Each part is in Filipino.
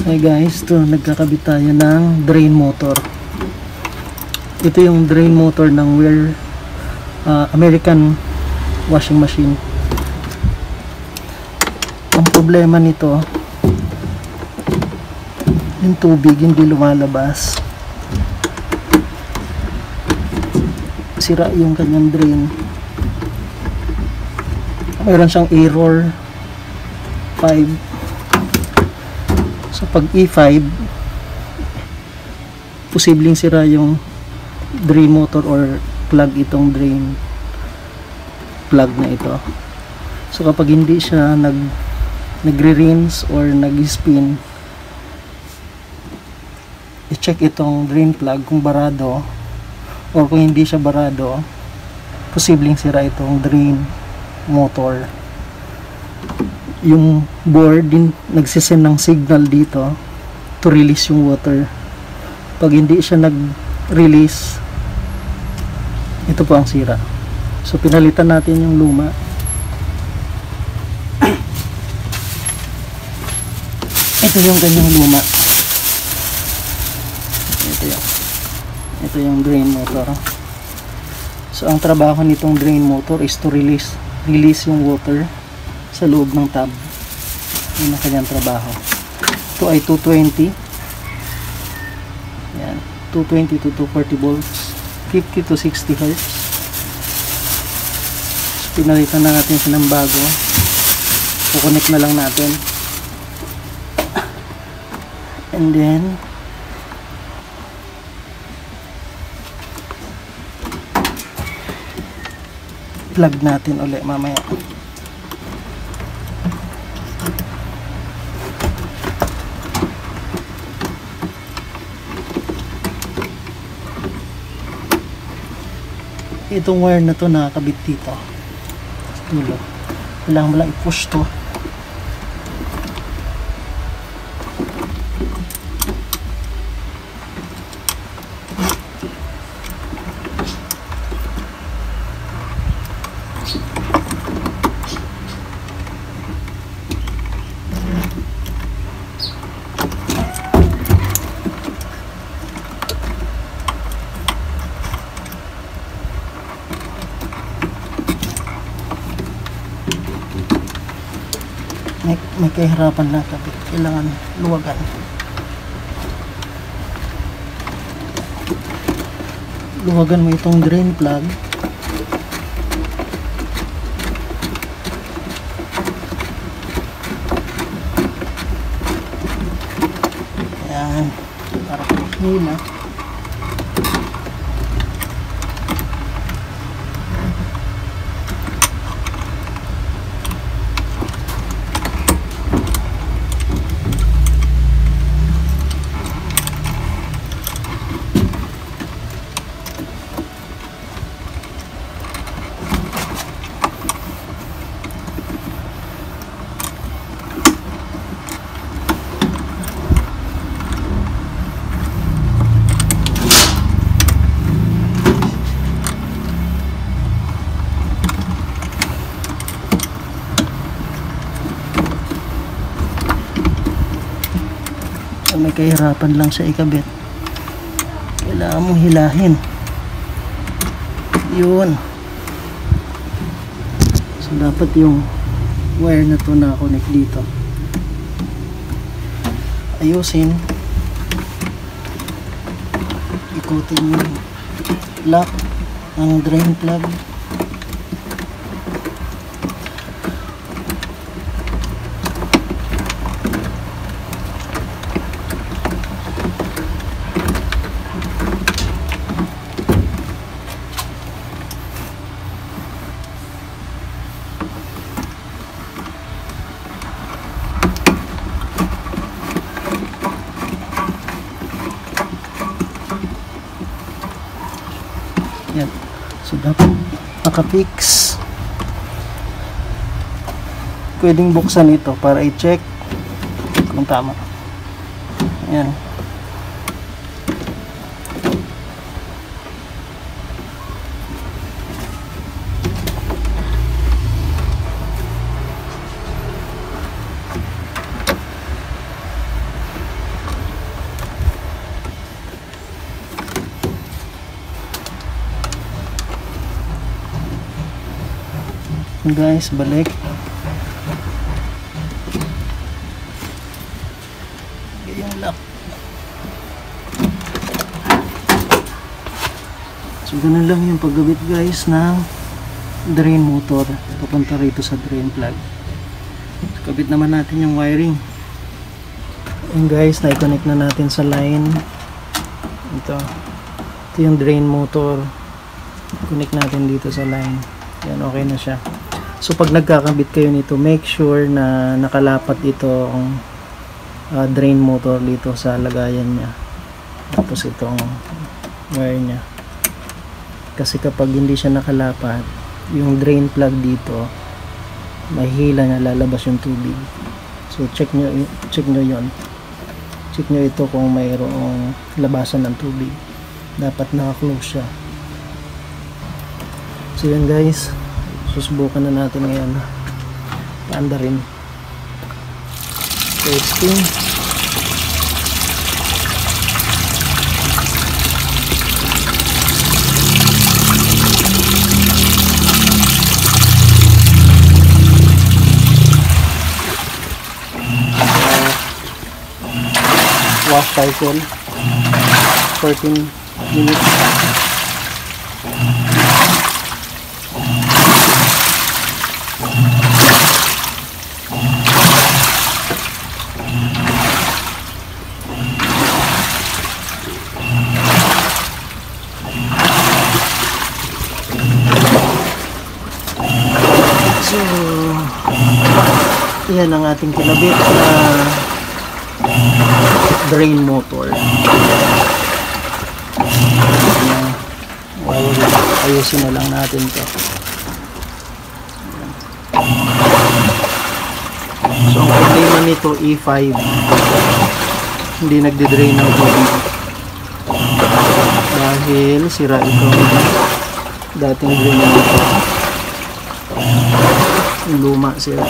Hey guys, ito nagkakabit tayo ng drain motor. Ito yung drain motor ng American washing machine. Ang problema nito, yung tubig hindi lumalabas. Sira yung kanyang drain. Mayroon siyang error 5. So pag E5, posibleng sira yung drain motor or plug, itong drain plug na ito. So kapag hindi siya nagre-rinse or nag-spin, i-check itong drain plug kung barado, or kung hindi siya barado, posibleng sira itong drain motor. Yung board din nagsisend ng signal dito to release yung water. Pag hindi siya nag-release, ito po ang sira. So pinalitan natin yung luma. Ito yung kanyang luma. Ito yung drain motor. So ang trabaho nitong drain motor is to release yung water sa loob ng tub. Yun ang kanyang trabaho. Ito ay 220. Yan, 220 to 240 volts, 50 to 60 Hz. So, pinalitan na natin siya ng bago. Kukonek na lang natin. And then plug natin ulit mamaya. Itong wire na to nakakabit dito sa dulo. Kailangan mo lang i-push to. May kahirapan na kabit. Kailangan luwagan. Luwagan mo itong drain plug. Ayan. Para hina. May kahirapan lang siya ikabit. Kailangan mong hilahin. Yun. So dapat yung wire na to na-connect dito. Ayusin. Ikutin yung lock ng drain plug. Yan. So dapat nakafix. Pwedeng buksan ito para i-check kung tama. Ayan. guys, balik. Yung lock. So ganun lang yung paggabit guys ng drain motor papunta rito sa drain plug. So, kabit naman natin yung wiring. And guys, na-connect na natin sa line. Ito yung drain motor. Connect natin dito sa line. Yan, okay na siya. So pag nagkakabit kayo nito, make sure na nakalapat ito ang drain motor dito sa lagayan niya. Tapos itong wire niya. Kasi kapag hindi siya nakalapat, yung drain plug dito, mahihila na, lalabas yung tubig. So check nyo yon. Check nyo ito kung mayroong labasan ng tubig. Dapat naka-close siya. So yan guys, susubukan na natin ngayon paanda rin. Testing. Wash cycle 14 minutes. So yan ang ating kinabit na drain motor. Ayusin na lang natin to. So ang problema nito E5, hindi nagdi-drain ng tubig dahil sira itong dating drain motor. Yung luma sira.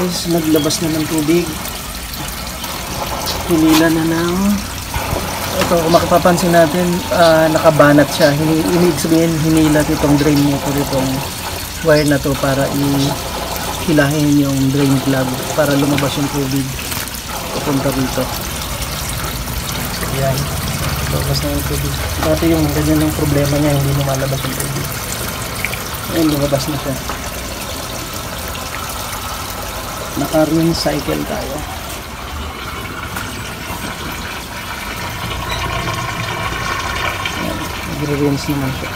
Guys, naglabas na ng tubig. Hinila na ng ito, kung makapapansin natin, nakabanat siya. Ibig sabihin, hinilat itong drain motor, itong wire na to para hilahin yung drain plug para lumabas yung tubig papunta rito. So yan, lumabas na yung tubig. Dati yung ganyan yung problema niya, hindi lumalabas yung tubig. Ayun, lumabas na siya. Naka-rinse cycle tayo. Ayan, nagre-rinse naman siya.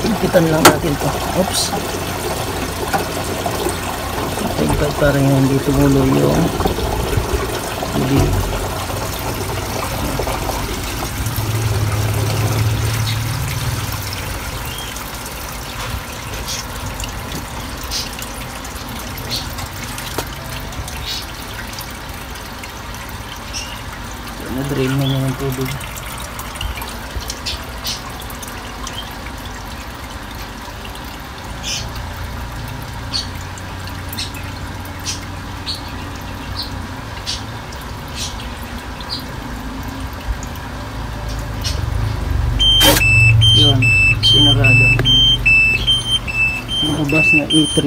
Higpitan lang natin to. Oops. Higpit para hindi tumulo yung tubig. Na-drain na niya yung tubig. Yun, sinarado. Nakabas na E3.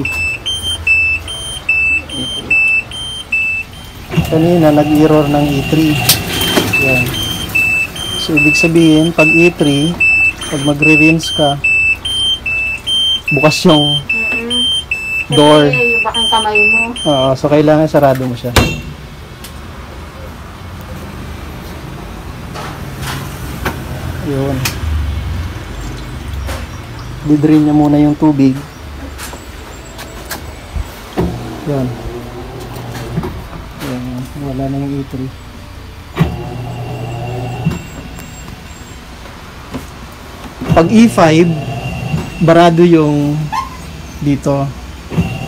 Kanina nag-error ng E3. Yan. So ibig sabihin, pag E3, pag magre-rinse ka, bukas yung door. Kasi yung bakang kamay mo. Oo, so kailangan sarado mo siya. Yun. Didrain niya muna yung tubig. Yan. Yan. Wala na yung E3. Pag E5, barado yung dito.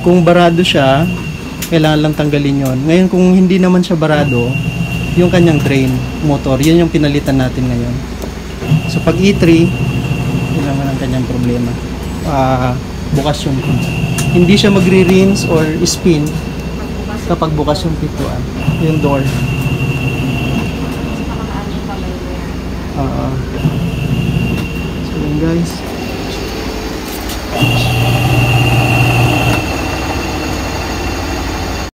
Kung barado siya, kailangan lang tanggalin yon. Ngayon kung hindi naman siya barado, yung kanyang drain motor, yun yung pinalitan natin ngayon. So pag E3, yun naman ang kanyang problema. Bukas yung pin. Hindi siya magre-rinse or spin kapag bukas yung pintuan, yung door. So yun guys.